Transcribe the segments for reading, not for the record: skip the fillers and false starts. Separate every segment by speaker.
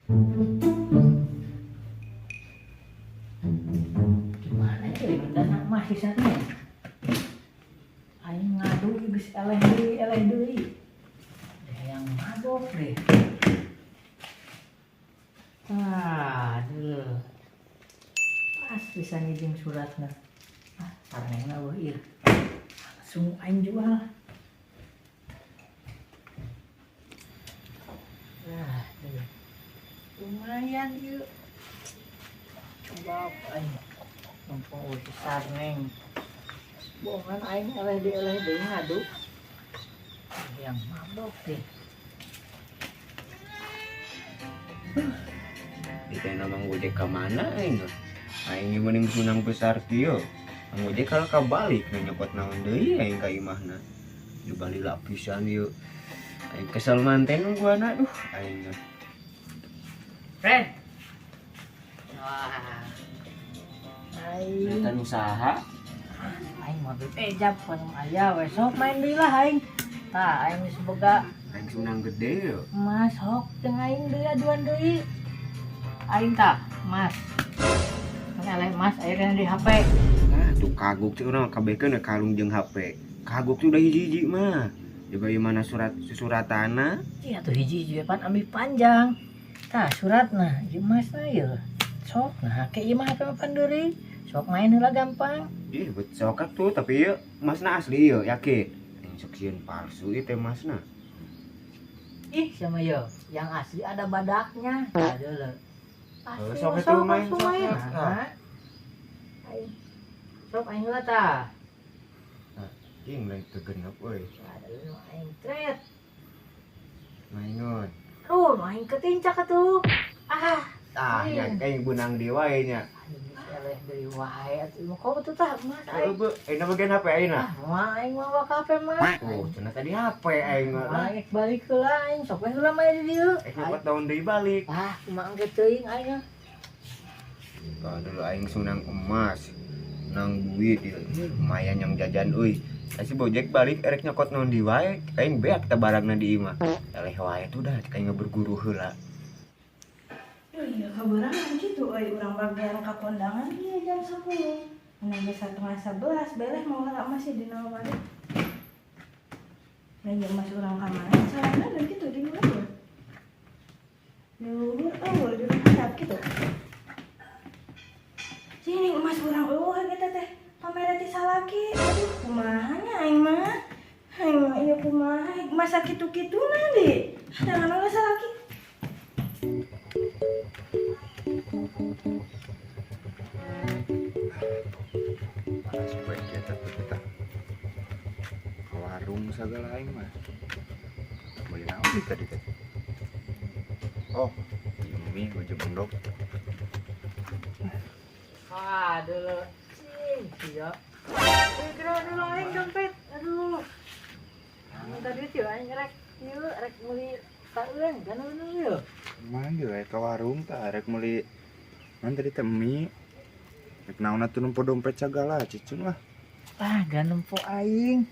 Speaker 1: Gimana ya dana masih sana. Aing ngadu geus eleh deui. Ada yang mabok deh. Aduh. Pas bisa ngijing suratna. Sarengna weuh ieu. Langsung aing jual. Lumayan yuk. Coba aing mumpung udah sareng. Bohongan aing eleh deui ngadu. Ada yang mabok deh.
Speaker 2: Kita namang gojek ke mana aing? Aing mending sunang besar tio. Ang gojek kalau kabalik nyokot naon deui aing ka imahna. Di bali lapisan yuk. Aing kesel manten gua aduh aing.
Speaker 1: Friend. Wah. Aing
Speaker 2: Kan usaha
Speaker 1: aing mah bejab pan aya we sok main deui lah aing. Tah aing geus boga
Speaker 2: aing sunang gede yo.
Speaker 1: Mas sok jeung aing deui aduan deui. Aing tah, Mas. Ngaleh Mas ayeuna di HP.
Speaker 2: Nah, tuh kagok sih orang kabekeun kalung jeung HP. Kagok tuh udah hiji-hiji mah. Coba mana suratana?
Speaker 1: Iya tuh hiji-hiji pan ambil panjang. Tah suratna, ieu Masna ieu. Sok nah ke ieu mah HP pan deuri. Sok main heula gampang.
Speaker 2: Ih, bet sokak tuh tapi ieu masna asli ieu yakin. Aing sok sieun palsu ieu teh masna.
Speaker 1: Ih, sama yo, yang asli ada badaknya. Tah deuleu. Asli
Speaker 2: Sok
Speaker 1: mah
Speaker 2: atuh main
Speaker 1: sok
Speaker 2: sok.
Speaker 1: main. Aing. Sok aing heula tah.
Speaker 2: Ing lain kegenep euy.
Speaker 1: Aduh, aing tret.
Speaker 2: Maingon.
Speaker 1: Aduh, aing ketincak atuh.
Speaker 2: Ya aing benang di wae nya.
Speaker 1: Aing eleh deui wae atuh. Kok betul tah, Mas? Aing.
Speaker 2: Aing bagian HP aing
Speaker 1: Mah aing mah kafe mah.
Speaker 2: Oh, cenah tadi HP aing mah.
Speaker 1: Aing balik heula aing, sok we heula mah di dieu.
Speaker 2: Aing dapat tahun deui balik.
Speaker 1: Kumaha engke teuing aing.
Speaker 2: Kalau dulu aing sunang emas. Nang duit ieu lumayan yang jajan euy. Si Bojek balik erek nyokot naon di wae, aing beak teh barangna di imah. Eleh wae tuh dah aing berguru heula.
Speaker 3: Iya, kabarangan gitu, urang bagian ka kondangan ieu jam 10. Anu geus 11 beleh mau heula masih di naon balik. Nah, ieu mas urang ka mana? Salahna dan kitu di luhur. Di luhur di hadap kitu. Sini emas urang eueuh kita teh pamere ti salaki. Aduh, kumaha nya aing mah? Aing mah ieu kumaha? Masa kitu-kituna di. Jangan oleh salaki.
Speaker 2: Panas bae kita kita. Ke warung sagala aing mah. Beli naon di tadi teh? Oh, ini gue jebendok.
Speaker 1: Aduh. Iya. Kira dulu aing dompet. Aduh. Minta duit yuk aing rek. Ieu rek meuli taeung kan ieu.
Speaker 4: Mang ge ke warung tah rek meuli man tadi teh mie. Rek naonna teu numpo dompet sagala cicun lah.
Speaker 1: Gak nempo aing.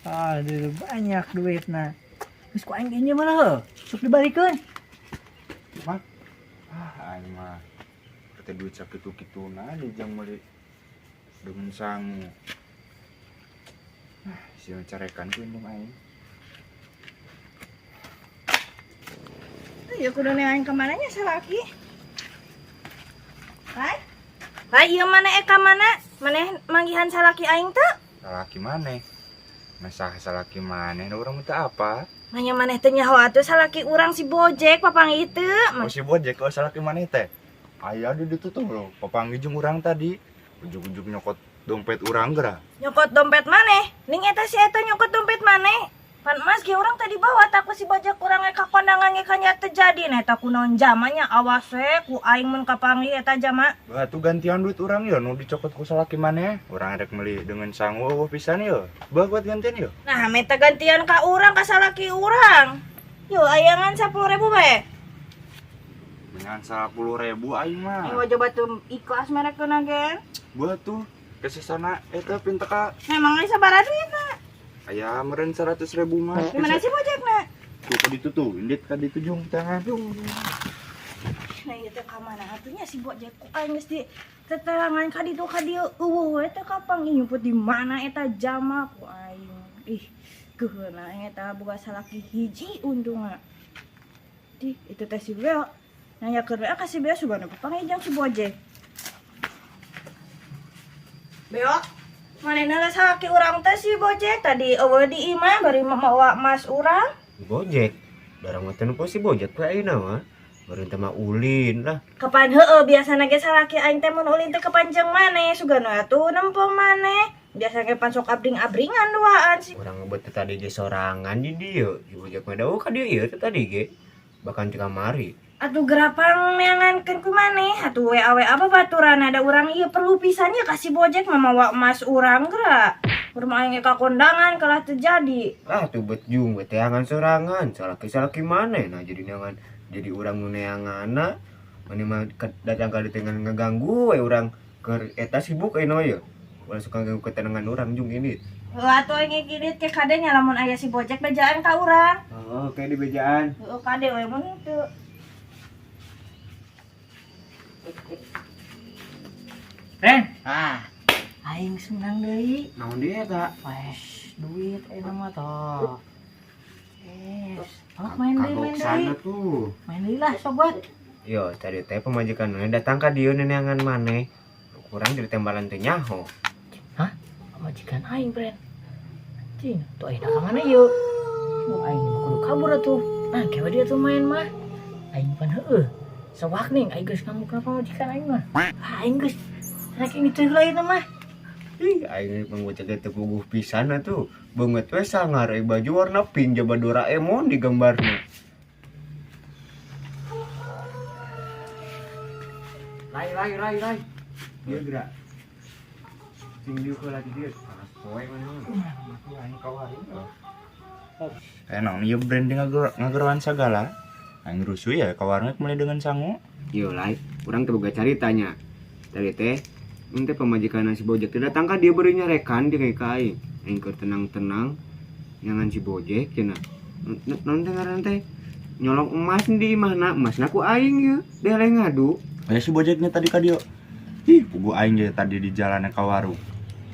Speaker 1: Aduh banyak duitna. Geus ku aing ieu mah heuh. Sok dibalikeun.
Speaker 4: Mah. Aing mah teh duit sakitu-kituna di jang meuli demen sangu. Sia carekan ku indung aing.
Speaker 3: Ya kudu aing ka mananya salaki. Hai? Hai ieu mana ka mana? Maneh manggihan salaki aing teu?
Speaker 4: Salaki maneh. Masah salaki maneh urang teh apa?
Speaker 3: Nanya maneh teh nyaho atuh salaki urang si Bojek papanggih teu.
Speaker 4: Oh si Bojek oh salaki maneh teh. Aya di ditu tuh lo, papanggih jeung urang tadi. Ujug-ujug nyokot dompet urang geura.
Speaker 3: Nyokot dompet maneh? Ning eta si eta nyokot dompet maneh? Pan emas ge urang tadi bawa taku si Bojek urang ka kondangan ge kanya teu jadi nah eta kunaon jamanya awas we ku aing mun kapanggih eta jama.
Speaker 4: Batu gantian duit urang ya nu dicokot ku salaki maneh. Urang rek meuli dengan sangu eueuh pisan ya. Bae buat gantian ya.
Speaker 3: Nah meta gantian ka urang ka salaki urang. Yo ayangan 10.000 bae.
Speaker 4: Dengan 10.000 aing mah.
Speaker 3: Ayo coba tuh ikhlas merek teu nagen.
Speaker 4: Buat tuh kesesana eta pinteka
Speaker 3: Memang ai sabaraha duitna?
Speaker 4: aya meureun 100.000 mah.
Speaker 3: Gimana sih Bojekna?
Speaker 4: Tuh kadi tuh, indit kadi tuh jung tangan.
Speaker 3: Nah itu kamana atunya si Bojek ku aing geus di tetelangan kadi tuh kadi eueuh eta kapang nyumput di mana eta jama ku aing. Ih, geuna eta boga salaki hiji untungna. Di itu teh si Beo. Nanya keur ka si Beo sugana pangejang si Bojek. Beo, manehna salaki urang teh si Bojek tadi eueuh di imah bari mawa mas urang.
Speaker 2: Bojek. Darang mah teu si Bojek ku ayeuna mah. Beureun teh mah ulin lah.
Speaker 3: Kapan heueuh biasana ge salaki aing teh mun ulin teh kepanjang maneh sugana atuh nempel maneh. Biasa ge pan sok abring-abringan duaan sih.
Speaker 2: Urang ngebet teh tadi ge sorangan di dieu. Si Bojek mah dawa ka dieu ieu teh tadi ge. Bahkan ti kamari.
Speaker 3: Atuh gerapang neangankeun ku maneh. Atuh WA babaturan ada urang ieu perlu pisan ya kasih Bojek mamawa emas urang geura. Urang aing ge ka kondangan kalah teu jadi.
Speaker 2: Ah tuh bet jung bet teangan sorangan. Salaki maneh nah jadi neangan jadi urang nu neanganna. Mane mah datang ka dieu dengan ngaganggu we urang keur eta sibuk eno ye. Ulah suka ganggu ketenangan urang jung ini.
Speaker 3: Atuh aing gini ke kade nya lamun aya si Bojek bejaan ka urang.
Speaker 2: Oh, kayak di bejaan.
Speaker 3: Heueuh kade we mun teu.
Speaker 1: Ren,
Speaker 3: Aing senang deui.
Speaker 2: Naon dia eta?
Speaker 1: wes duit mah toh. Oh, main
Speaker 2: Kagok sana
Speaker 1: deui.
Speaker 2: tuh.
Speaker 1: Main deui lah sobat.
Speaker 2: Yo, tadi teh pemajikan datang ka dieu neangan maneh. Kurang jadi tembalan teh nyaho.
Speaker 1: Majikan aing, Bren. Cing, tuh aing ka mana yeuh? Oh, aing mah kudu kabur atuh. Nah, kewe dia tuh main mah. Aing pan heueuh. Sewak ning aing geus ngamuk ka majikan aing mah. Aing geus rek ini teh lain mah.
Speaker 2: Ih, aing pengbocah teh puguh pisan atuh. Beungeut we sangar baju warna pink jaba Doraemon di gambarna. Lai. Dia gerak. Sing dieu ke lagi dia. Panas poe mana. Aing kawari.
Speaker 4: Enak nih branding ngageroan segala. Aing rusuh ya kawarna mulai dengan sangu.
Speaker 2: Yo, lai, urang teh boga caritanya. Tadi teh mun teh pamajikan si Bojek teh datang ka dia beureun nyarekan di ka aing. Aing keur tenang-tenang nyangan si Bojek cenah. Naon teh ngaran teh? Nyolong emas di mana? Emasna ku aing ye. Deleh ngadu.
Speaker 4: Aya si Bojeknya tadi ka dieu. Ih, pugu aing ge tadi di jalanna ka warung.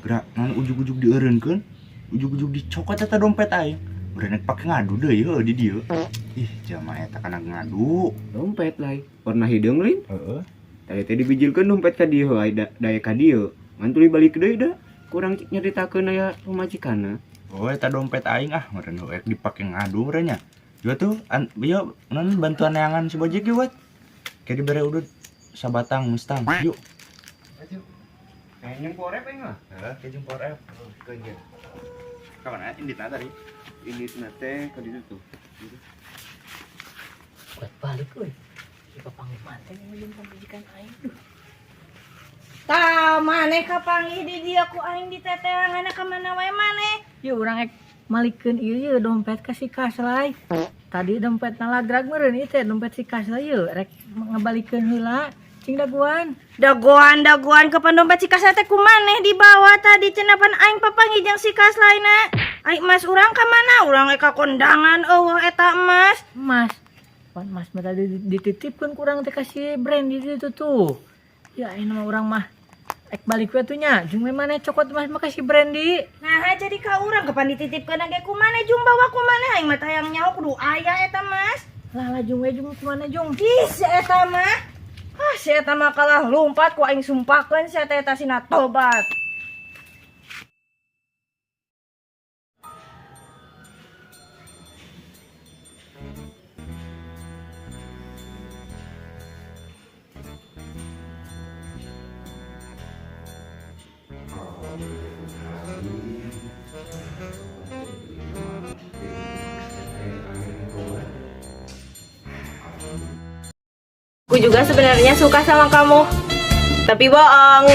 Speaker 4: Gerak ngan ujug-ujug dieureunkeun. Ujug-ujug dicokot eta dompet aing. Berenek pake ngadu deui heuh di dieu. Ih, jamaah eta kana ngadu.
Speaker 2: Dompet lai. Warna hideung lain.
Speaker 4: Heeh.
Speaker 2: Tadi teh dibijilkeun dompet ka dieu heuh daya ka dieu. Ngan tuluy balik deui da. Kurang nyaritakeun aya pamajikanna.
Speaker 4: Oh, eta dompet aing meureun heuh dipake ngadu meureun nya. Juga tuh ieu non bantuan neangan si Bojek ge wat. Kayak dibere udut sabatang mustang. Yuk.
Speaker 2: Kayak nyempor rep aing mah.
Speaker 4: Heeh, ke jempor F.
Speaker 2: Keunjeun.
Speaker 4: Kapan inditna tadi?
Speaker 2: Ini teh ka dieu tuh.
Speaker 1: Buat balik euy. Si papanggih teh ngeuleun pamajikan aing. Duh.
Speaker 3: Tah maneh kapanggih di dieu ku aing diteteanganna ka mana wae maneh.
Speaker 1: Yeuh urang ek malikeun ieu dompet ka si Kaslay. Tadi dompet naladrag meureun ieu teh dompet si Kaslay yeuh rek ngabalikeun heula. Cing daguan.
Speaker 3: Daguan kapan dompet si Kaslay teh ku maneh dibawa tadi cenah pan aing papanggih jeung si Kaslayna. Aing emas urang ka mana? Urang ka kondangan eueuh eta emas.
Speaker 1: Mas. Pan mas mah tadi dititipkeun ku urang teh ka si brand di ditu tuh. Ya ini mah urang mah ek balik we tuh nya. Jeung we maneh cokot emas mah ka si Brandy.
Speaker 3: Nah, jadi ka urang kapan dititipkeun ge ku maneh jung bawa ku maneh aing mah tayang nyaho kudu aya eta emas.
Speaker 1: Lah jeung we jeung ku maneh jeung.
Speaker 3: Ih, si eta mah. Si eta mah kalah lumpat ku aing sumpahkeun si eta sina tobat.
Speaker 5: Aku juga sebenarnya suka sama kamu, tapi bohong.